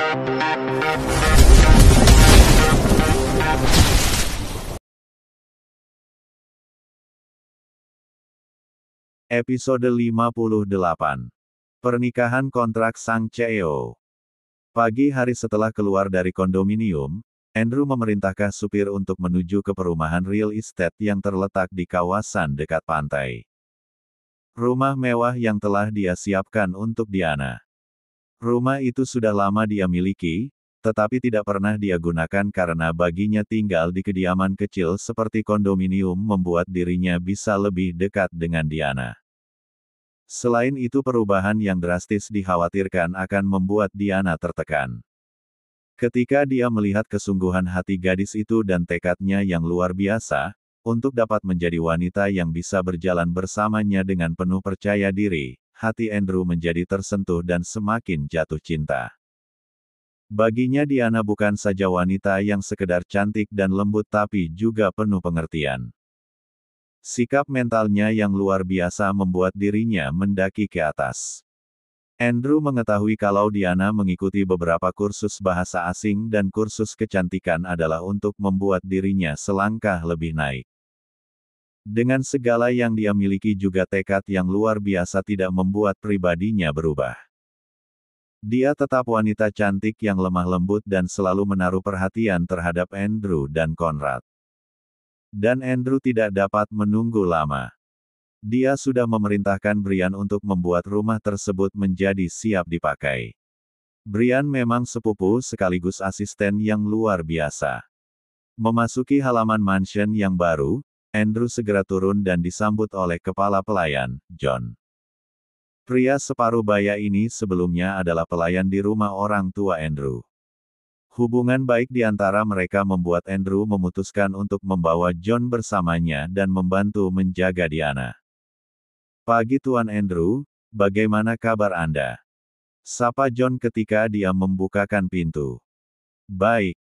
Episode 58. Pernikahan kontrak Sang CEO. Pagi hari setelah keluar dari kondominium, Andrew memerintahkan supir untuk menuju ke perumahan real estate yang terletak di kawasan dekat pantai. Rumah mewah yang telah dia siapkan untuk Diana. Rumah itu sudah lama dia miliki, tetapi tidak pernah dia gunakan karena baginya tinggal di kediaman kecil seperti kondominium membuat dirinya bisa lebih dekat dengan Diana. Selain itu perubahan yang drastis dikhawatirkan akan membuat Diana tertekan. Ketika dia melihat kesungguhan hati gadis itu dan tekadnya yang luar biasa, untuk dapat menjadi wanita yang bisa berjalan bersamanya dengan penuh percaya diri, hati Andrew menjadi tersentuh dan semakin jatuh cinta. Baginya Diana bukan saja wanita yang sekedar cantik dan lembut tapi juga penuh pengertian. Sikap mentalnya yang luar biasa membuat dirinya mendaki ke atas. Andrew mengetahui kalau Diana mengikuti beberapa kursus bahasa asing dan kursus kecantikan adalah untuk membuat dirinya selangkah lebih naik. Dengan segala yang dia miliki juga tekad yang luar biasa tidak membuat pribadinya berubah. Dia tetap wanita cantik yang lemah lembut dan selalu menaruh perhatian terhadap Andrew dan Conrad. Dan Andrew tidak dapat menunggu lama. Dia sudah memerintahkan Brian untuk membuat rumah tersebut menjadi siap dipakai. Brian memang sepupu sekaligus asisten yang luar biasa. Memasuki halaman mansion yang baru, Andrew segera turun dan disambut oleh kepala pelayan, John. Pria separuh baya ini sebelumnya adalah pelayan di rumah orang tua Andrew. Hubungan baik di antara mereka membuat Andrew memutuskan untuk membawa John bersamanya dan membantu menjaga Diana. "Pagi Tuan Andrew, bagaimana kabar Anda?" sapa John ketika dia membukakan pintu. "Baik.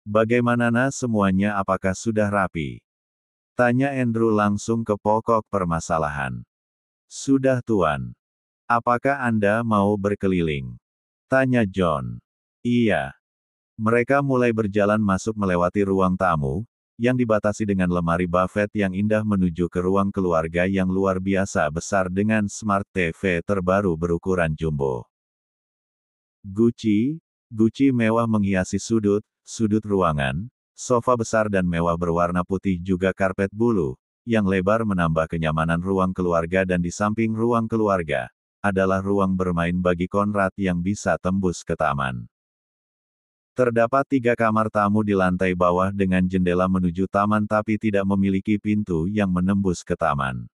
Bagaimana semuanya, apakah sudah rapi?" tanya Andrew langsung ke pokok permasalahan. "Sudah Tuan. Apakah Anda mau berkeliling?" tanya John. "Iya." Mereka mulai berjalan masuk melewati ruang tamu, yang dibatasi dengan lemari buffet yang indah menuju ke ruang keluarga yang luar biasa besar dengan smart TV terbaru berukuran jumbo. Gucci mewah menghiasi sudut ruangan, sofa besar dan mewah berwarna putih juga karpet bulu, yang lebar menambah kenyamanan ruang keluarga dan di samping ruang keluarga, adalah ruang bermain bagi Conrad yang bisa tembus ke taman. Terdapat 3 kamar tamu di lantai bawah dengan jendela menuju taman tapi tidak memiliki pintu yang menembus ke taman.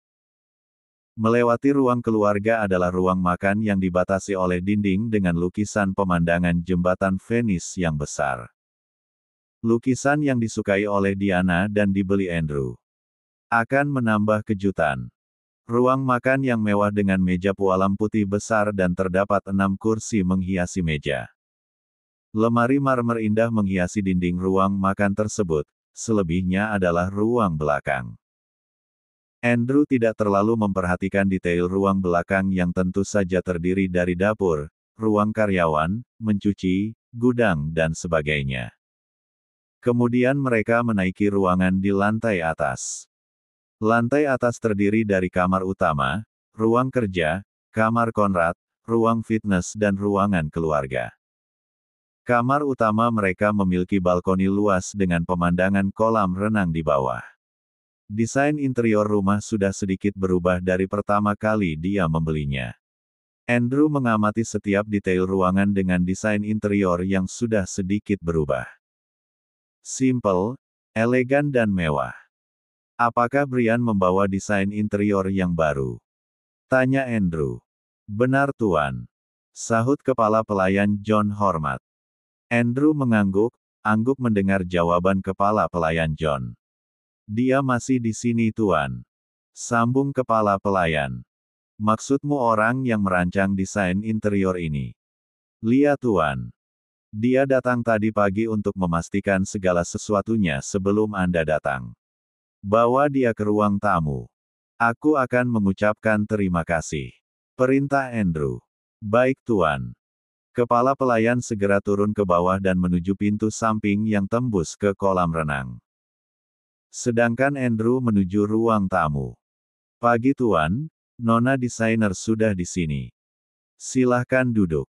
Melewati ruang keluarga adalah ruang makan yang dibatasi oleh dinding dengan lukisan pemandangan jembatan Venice yang besar. Lukisan yang disukai oleh Diana dan dibeli Andrew. Akan menambah kejutan. Ruang makan yang mewah dengan meja pualam putih besar dan terdapat 6 kursi menghiasi meja. Lemari marmer indah menghiasi dinding ruang makan tersebut, selebihnya adalah ruang belakang. Andrew tidak terlalu memperhatikan detail ruang belakang yang tentu saja terdiri dari dapur, ruang karyawan, mencuci, gudang dan sebagainya. Kemudian mereka menaiki ruangan di lantai atas. Lantai atas terdiri dari kamar utama, ruang kerja, kamar Conrad, ruang fitness dan ruangan keluarga. Kamar utama mereka memiliki balkoni luas dengan pemandangan kolam renang di bawah. Desain interior rumah sudah sedikit berubah dari pertama kali dia membelinya. Andrew mengamati setiap detail ruangan dengan desain interior yang sudah sedikit berubah. Simple, elegan dan mewah. "Apakah Brian membawa desain interior yang baru?" tanya Andrew. "Benar Tuan," sahut kepala pelayan John hormat. Andrew mengangguk mendengar jawaban kepala pelayan John. "Dia masih di sini Tuan," sambung kepala pelayan. "Maksudmu orang yang merancang desain interior ini?" "Lihat Tuan. Dia datang tadi pagi untuk memastikan segala sesuatunya sebelum Anda datang. Bawa dia ke ruang tamu. Aku akan mengucapkan terima kasih." Perintah Andrew. "Baik Tuan." Kepala pelayan segera turun ke bawah dan menuju pintu samping yang tembus ke kolam renang. Sedangkan Andrew menuju ruang tamu. Pagi Tuan, Nona desainer sudah di sini. Silahkan duduk.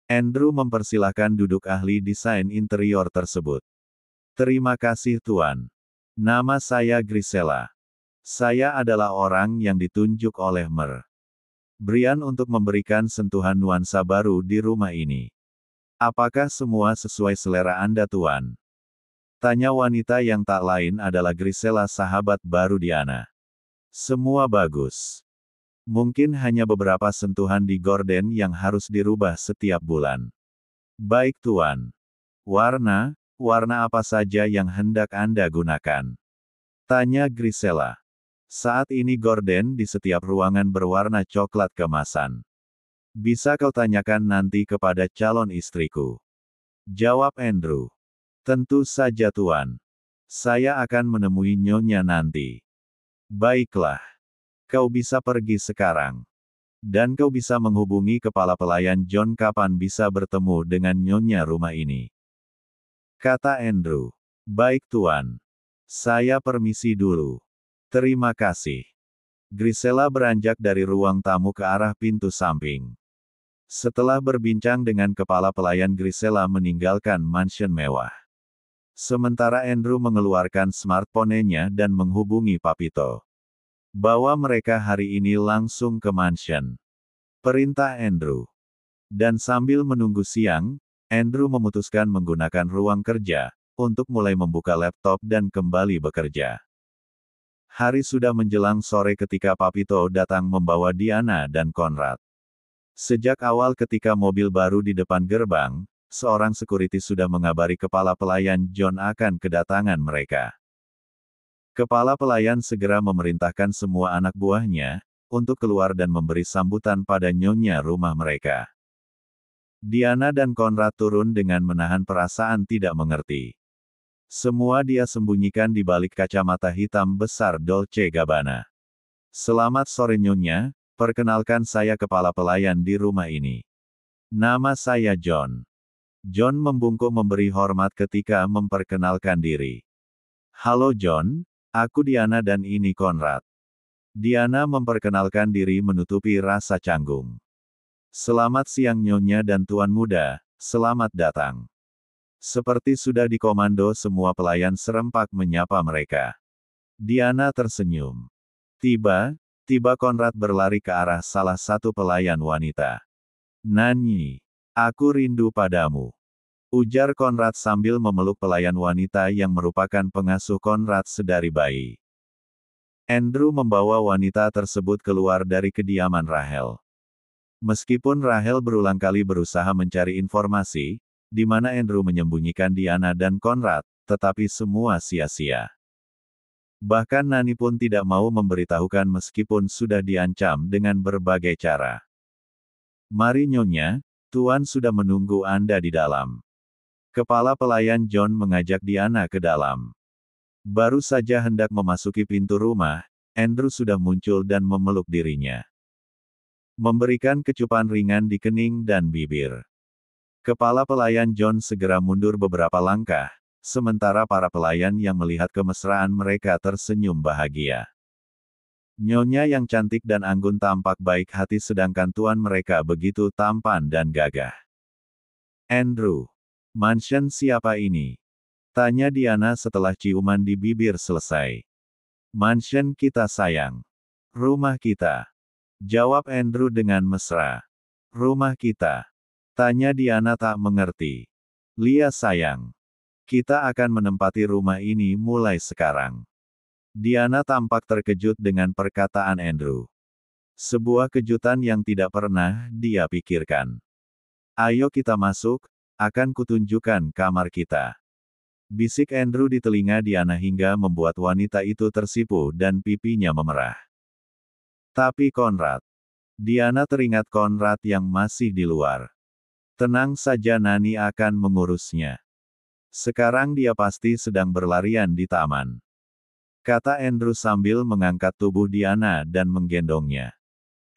Andrew mempersilahkan duduk ahli desain interior tersebut. Terima kasih Tuan. Nama saya Grisela. Saya adalah orang yang ditunjuk oleh Mer. Brian untuk memberikan sentuhan nuansa baru di rumah ini. Apakah semua sesuai selera Anda Tuan? Tanya wanita yang tak lain adalah Grisela sahabat baru Diana. Semua bagus. Mungkin hanya beberapa sentuhan di gorden yang harus dirubah setiap bulan. Baik Tuan. Warna apa saja yang hendak Anda gunakan? Tanya Grisela. Saat ini gorden di setiap ruangan berwarna coklat kemasan. Bisa kau tanyakan nanti kepada calon istriku. Jawab Andrew. Tentu saja Tuan. Saya akan menemui Nyonya nanti. Baiklah. Kau bisa pergi sekarang. Dan kau bisa menghubungi kepala pelayan John kapan bisa bertemu dengan Nyonya rumah ini. Kata Andrew. Baik Tuan. Saya permisi dulu. Terima kasih. Grisela beranjak dari ruang tamu ke arah pintu samping. Setelah berbincang dengan kepala pelayan, Grisela meninggalkan mansion mewah. Sementara Andrew mengeluarkan smartphone-nya dan menghubungi Papito. Bawa mereka hari ini langsung ke mansion. Perintah Andrew. Dan sambil menunggu siang, Andrew memutuskan menggunakan ruang kerja untuk mulai membuka laptop dan kembali bekerja. Hari sudah menjelang sore ketika Papito datang membawa Diana dan Conrad. Sejak awal ketika mobil baru di depan gerbang, seorang security sudah mengabari kepala pelayan John akan kedatangan mereka. Kepala pelayan segera memerintahkan semua anak buahnya untuk keluar dan memberi sambutan pada nyonya rumah mereka. Diana dan Conrad turun dengan menahan perasaan tidak mengerti. Semua dia sembunyikan di balik kacamata hitam besar Dolce Gabbana. Selamat sore Nyonya, perkenalkan saya kepala pelayan di rumah ini. Nama saya John. John membungkuk memberi hormat ketika memperkenalkan diri. Halo John, aku Diana dan ini Conrad. Diana memperkenalkan diri menutupi rasa canggung. Selamat siang Nyonya dan Tuan Muda, selamat datang. Seperti sudah dikomando semua pelayan serempak menyapa mereka. Diana tersenyum. Tiba Conrad berlari ke arah salah satu pelayan wanita. Nanyi, aku rindu padamu. Ujar Conrad sambil memeluk pelayan wanita yang merupakan pengasuh Conrad sedari bayi. Andrew membawa wanita tersebut keluar dari kediaman Rachel. Meskipun Rachel berulang kali berusaha mencari informasi, di mana Andrew menyembunyikan Diana dan Conrad, tetapi semua sia-sia. Bahkan Nani pun tidak mau memberitahukan meskipun sudah diancam dengan berbagai cara. Mari Nyonya, Tuan sudah menunggu Anda di dalam. Kepala pelayan John mengajak Diana ke dalam. Baru saja hendak memasuki pintu rumah, Andrew sudah muncul dan memeluk dirinya. Memberikan kecupan ringan di kening dan bibir. Kepala pelayan John segera mundur beberapa langkah, sementara para pelayan yang melihat kemesraan mereka tersenyum bahagia. Nyonya yang cantik dan anggun tampak baik hati sedangkan tuan mereka begitu tampan dan gagah. Andrew. Mansion siapa ini? Tanya Diana setelah ciuman di bibir selesai. Mansion kita sayang. Rumah kita. Jawab Andrew dengan mesra. Rumah kita. Tanya Diana tak mengerti. Lia sayang. Kita akan menempati rumah ini mulai sekarang. Diana tampak terkejut dengan perkataan Andrew. Sebuah kejutan yang tidak pernah dia pikirkan. Ayo kita masuk, akan kutunjukkan kamar kita. Bisik Andrew di telinga Diana hingga membuat wanita itu tersipu dan pipinya memerah. Tapi Conrad. Diana teringat Conrad yang masih di luar. Tenang saja Nani akan mengurusnya. Sekarang dia pasti sedang berlarian di taman. Kata Andrew sambil mengangkat tubuh Diana dan menggendongnya.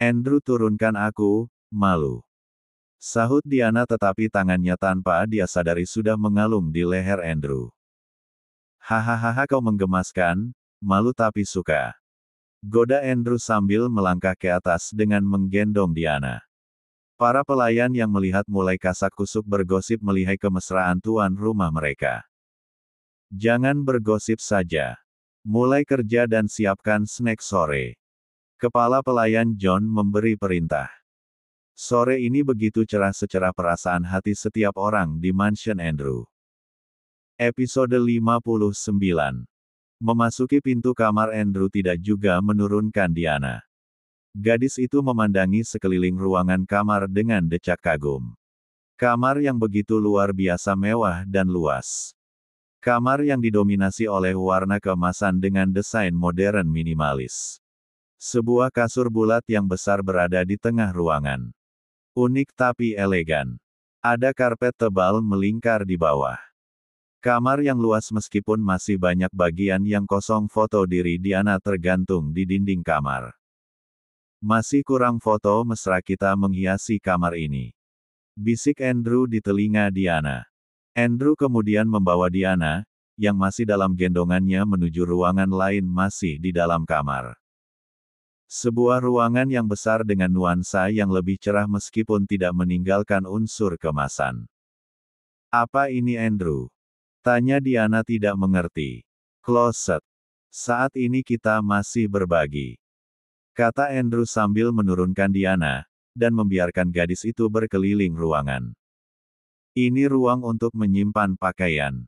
Andrew turunkan aku, malu. Sahut Diana tetapi tangannya tanpa dia sadari sudah mengalung di leher Andrew. Hahaha kau menggemaskan, malu tapi suka. Goda Andrew sambil melangkah ke atas dengan menggendong Diana. Para pelayan yang melihat mulai kasak-kusuk bergosip melihai kemesraan tuan rumah mereka. Jangan bergosip saja. Mulai kerja dan siapkan snack sore. Kepala pelayan John memberi perintah. Sore ini begitu cerah secerah perasaan hati setiap orang di Mansion Andrew. Episode 59. Memasuki pintu kamar Andrew tidak juga menurunkan Diana. Gadis itu memandangi sekeliling ruangan kamar dengan decak kagum. Kamar yang begitu luar biasa mewah dan luas. Kamar yang didominasi oleh warna keemasan dengan desain modern minimalis. Sebuah kasur bulat yang besar berada di tengah ruangan. Unik tapi elegan. Ada karpet tebal melingkar di bawah. Kamar yang luas meskipun masih banyak bagian yang kosong, foto diri Diana tergantung di dinding kamar. Masih kurang foto mesra kita menghiasi kamar ini. Bisik Andrew di telinga Diana. Andrew kemudian membawa Diana, yang masih dalam gendongannya menuju ruangan lain masih di dalam kamar. Sebuah ruangan yang besar dengan nuansa yang lebih cerah meskipun tidak meninggalkan unsur kemasan. Apa ini Andrew? Tanya Diana tidak mengerti. Kloset. Saat ini kita masih berbagi. Kata Andrew sambil menurunkan Diana, dan membiarkan gadis itu berkeliling ruangan. Ini ruang untuk menyimpan pakaian.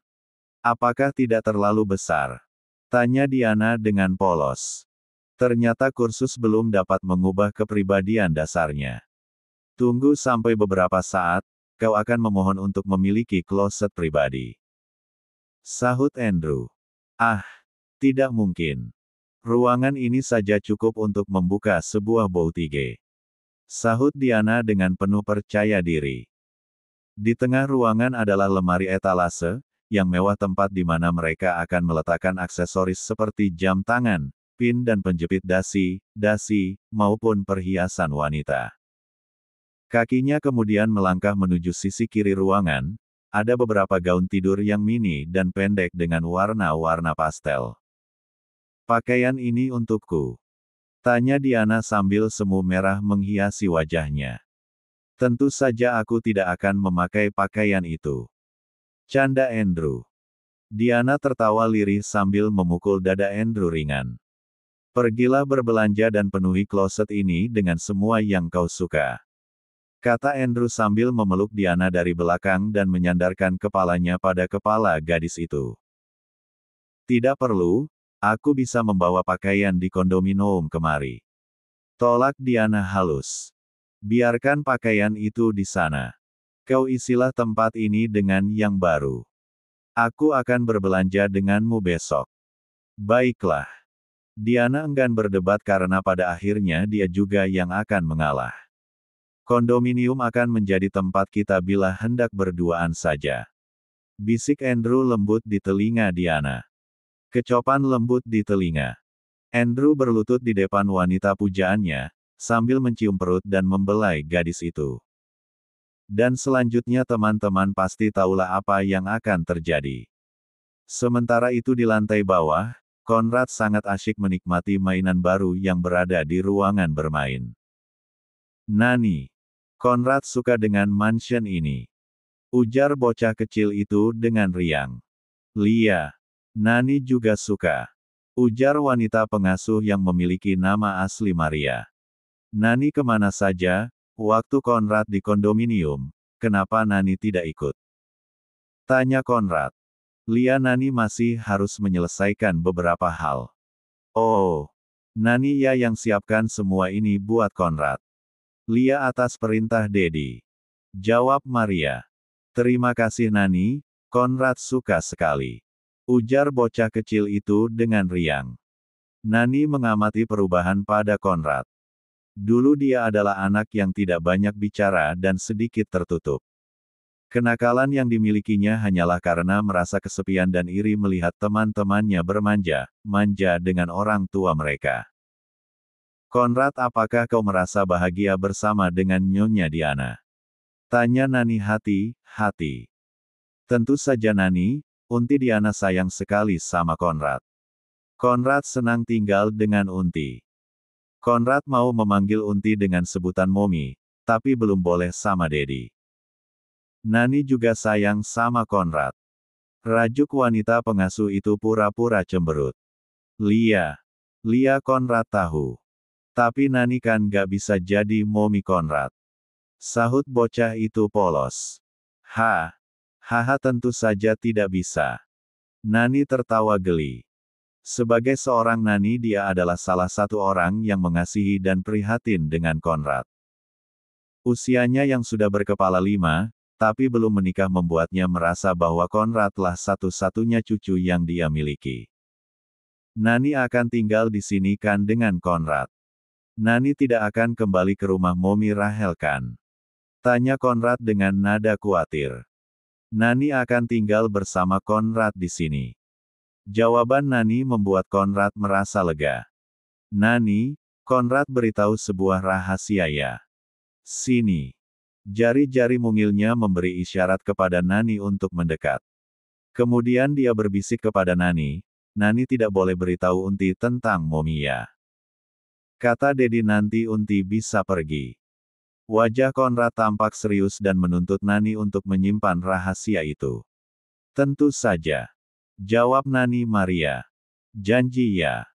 Apakah tidak terlalu besar? Tanya Diana dengan polos. Ternyata kursus belum dapat mengubah kepribadian dasarnya. Tunggu sampai beberapa saat, kau akan memohon untuk memiliki kloset pribadi. Sahut Andrew. Ah, tidak mungkin. Ruangan ini saja cukup untuk membuka sebuah boutique. Sahut Diana dengan penuh percaya diri. Di tengah ruangan adalah lemari etalase, yang mewah tempat di mana mereka akan meletakkan aksesoris seperti jam tangan, pin dan penjepit dasi, maupun perhiasan wanita. Kakinya kemudian melangkah menuju sisi kiri ruangan, ada beberapa gaun tidur yang mini dan pendek dengan warna-warna pastel. Pakaian ini untukku. Tanya Diana sambil semu merah menghiasi wajahnya. Tentu saja aku tidak akan memakai pakaian itu. Canda Andrew. Diana tertawa lirih sambil memukul dada Andrew ringan. Pergilah berbelanja dan penuhi kloset ini dengan semua yang kau suka. Kata Andrew sambil memeluk Diana dari belakang dan menyandarkan kepalanya pada kepala gadis itu. Tidak perlu, aku bisa membawa pakaian di kondominium kemari. Tolak Diana halus. Biarkan pakaian itu di sana. Kau isilah tempat ini dengan yang baru. Aku akan berbelanja denganmu besok. Baiklah. Diana enggan berdebat karena pada akhirnya dia juga yang akan mengalah. Kondominium akan menjadi tempat kita bila hendak berduaan saja. Bisik Andrew lembut di telinga Diana. Kecopan lembut di telinga. Andrew berlutut di depan wanita pujaannya, sambil mencium perut dan membelai gadis itu. Dan selanjutnya teman-teman pasti tahulah apa yang akan terjadi. Sementara itu di lantai bawah, Conrad sangat asyik menikmati mainan baru yang berada di ruangan bermain. Nani. Conrad suka dengan mansion ini. Ujar bocah kecil itu dengan riang. Lia. Nani juga suka. Ujar wanita pengasuh yang memiliki nama asli Maria. Nani kemana saja, waktu Conrad di kondominium, kenapa Nani tidak ikut? Tanya Conrad. Lia, Nani masih harus menyelesaikan beberapa hal. Oh, Nani ya yang siapkan semua ini buat Conrad. Lia atas perintah Dedi. Jawab Maria. Terima kasih Nani, Conrad suka sekali. Ujar bocah kecil itu dengan riang. Nani mengamati perubahan pada Conrad. Dulu dia adalah anak yang tidak banyak bicara dan sedikit tertutup. Kenakalan yang dimilikinya hanyalah karena merasa kesepian dan iri melihat teman-temannya bermanja-manja dengan orang tua mereka. Conrad, apakah kau merasa bahagia bersama dengan Nyonya Diana? Tanya Nani hati-hati. Tentu saja Nani, Unti Diana sayang sekali sama Konrad. Konrad senang tinggal dengan Unti. Konrad mau memanggil Unti dengan sebutan Momi, tapi belum boleh sama Dedi. Nani juga sayang sama Konrad. Rajuk wanita pengasuh itu pura-pura cemberut. Lia Konrad tahu. Tapi Nani kan gak bisa jadi Momi Konrad. Sahut bocah itu polos. Haha tentu saja tidak bisa. Nani tertawa geli. Sebagai seorang Nani dia adalah salah satu orang yang mengasihi dan prihatin dengan Konrad. Usianya yang sudah berkepala 5, tapi belum menikah membuatnya merasa bahwa Konradlah satu-satunya cucu yang dia miliki. Nani akan tinggal di sini kan dengan Konrad. Nani tidak akan kembali ke rumah Momi Rahel kan? Tanya Konrad dengan nada khawatir. Nani akan tinggal bersama Konrad di sini. Jawaban Nani membuat Konrad merasa lega. Nani, Konrad beritahu sebuah rahasia ya. Sini. Jari-jari mungilnya memberi isyarat kepada Nani untuk mendekat. Kemudian dia berbisik kepada Nani, Nani tidak boleh beritahu Unti tentang Momi ya. Kata Dedi nanti Unti bisa pergi. Wajah Konrad tampak serius dan menuntut Nani untuk menyimpan rahasia itu. Tentu saja. Jawab Nani Maria. Janji ya.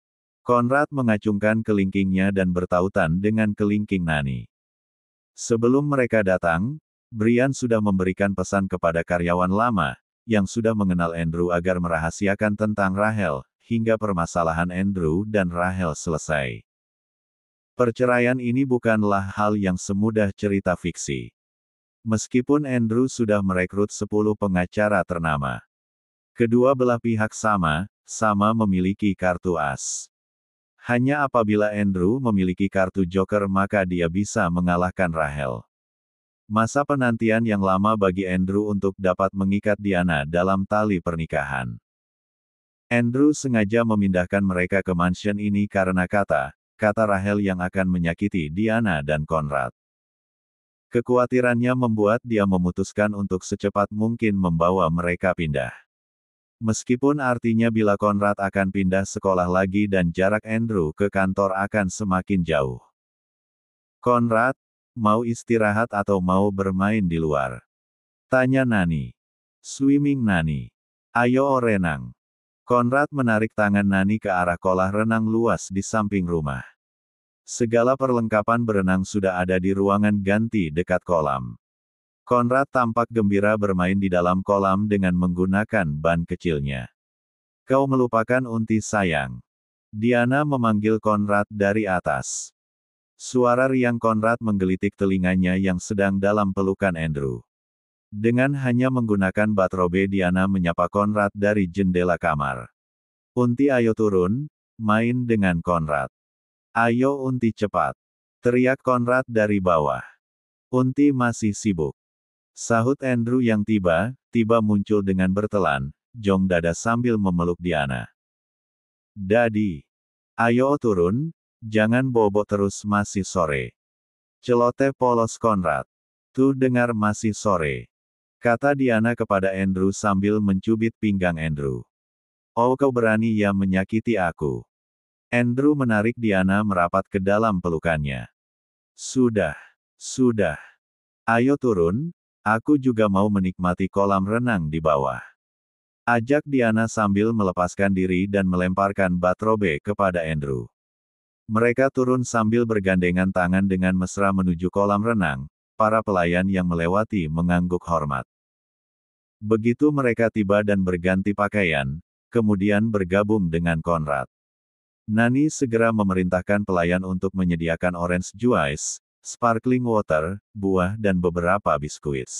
Konrad mengacungkan kelingkingnya dan bertautan dengan kelingking Nani. Sebelum mereka datang, Brian sudah memberikan pesan kepada karyawan lama, yang sudah mengenal Andrew agar merahasiakan tentang Rahel, hingga permasalahan Andrew dan Rahel selesai. Perceraian ini bukanlah hal yang semudah cerita fiksi. Meskipun Andrew sudah merekrut 10 pengacara ternama. Kedua belah pihak sama memiliki kartu as. Hanya apabila Andrew memiliki kartu Joker maka dia bisa mengalahkan Rahel. Masa penantian yang lama bagi Andrew untuk dapat mengikat Diana dalam tali pernikahan. Andrew sengaja memindahkan mereka ke mansion ini karena kata Rahel yang akan menyakiti Diana dan Konrad. Kekhawatirannya membuat dia memutuskan untuk secepat mungkin membawa mereka pindah. Meskipun artinya bila Konrad akan pindah sekolah lagi dan jarak Andrew ke kantor akan semakin jauh. Konrad, mau istirahat atau mau bermain di luar? Tanya Nani. Swimming Nani. Ayo renang. Konrad menarik tangan Nani ke arah kolam renang luas di samping rumah. Segala perlengkapan berenang sudah ada di ruangan ganti dekat kolam. Konrad tampak gembira bermain di dalam kolam dengan menggunakan ban kecilnya. Kau melupakan Unti sayang. Diana memanggil Konrad dari atas. Suara riang Konrad menggelitik telinganya yang sedang dalam pelukan Andrew. Dengan hanya menggunakan batrobe Diana menyapa Konrad dari jendela kamar. Unti ayo turun, main dengan Konrad. Ayo Unti cepat. Teriak Konrad dari bawah. Unti masih sibuk. Sahut Andrew yang tiba-tiba muncul dengan bertelan, jong dada sambil memeluk Diana. Dadi. Ayo turun, jangan bobo terus masih sore. Celoteh polos Konrad. Tuh dengar masih sore. Kata Diana kepada Andrew sambil mencubit pinggang Andrew. Oh kau berani ya menyakiti aku. Andrew menarik Diana merapat ke dalam pelukannya. Sudah. Ayo turun. Aku juga mau menikmati kolam renang di bawah. Ajak Diana sambil melepaskan diri dan melemparkan batrobe kepada Andrew. Mereka turun sambil bergandengan tangan dengan mesra menuju kolam renang, para pelayan yang melewati mengangguk hormat. Begitu mereka tiba dan berganti pakaian, kemudian bergabung dengan Konrad. Nani segera memerintahkan pelayan untuk menyediakan orange juice, sparkling water, buah dan beberapa biskuit.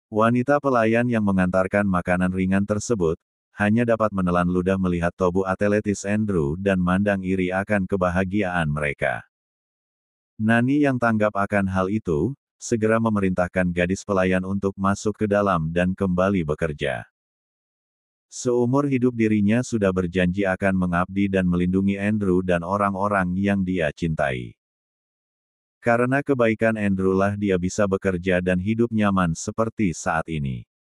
Wanita pelayan yang mengantarkan makanan ringan tersebut, hanya dapat menelan ludah melihat tubuh atletis Andrew dan mandang iri akan kebahagiaan mereka. Nani yang tanggap akan hal itu, segera memerintahkan gadis pelayan untuk masuk ke dalam dan kembali bekerja. Seumur hidup dirinya sudah berjanji akan mengabdi dan melindungi Andrew dan orang-orang yang dia cintai. Karena kebaikan Andrew lah dia bisa bekerja dan hidup nyaman seperti saat ini.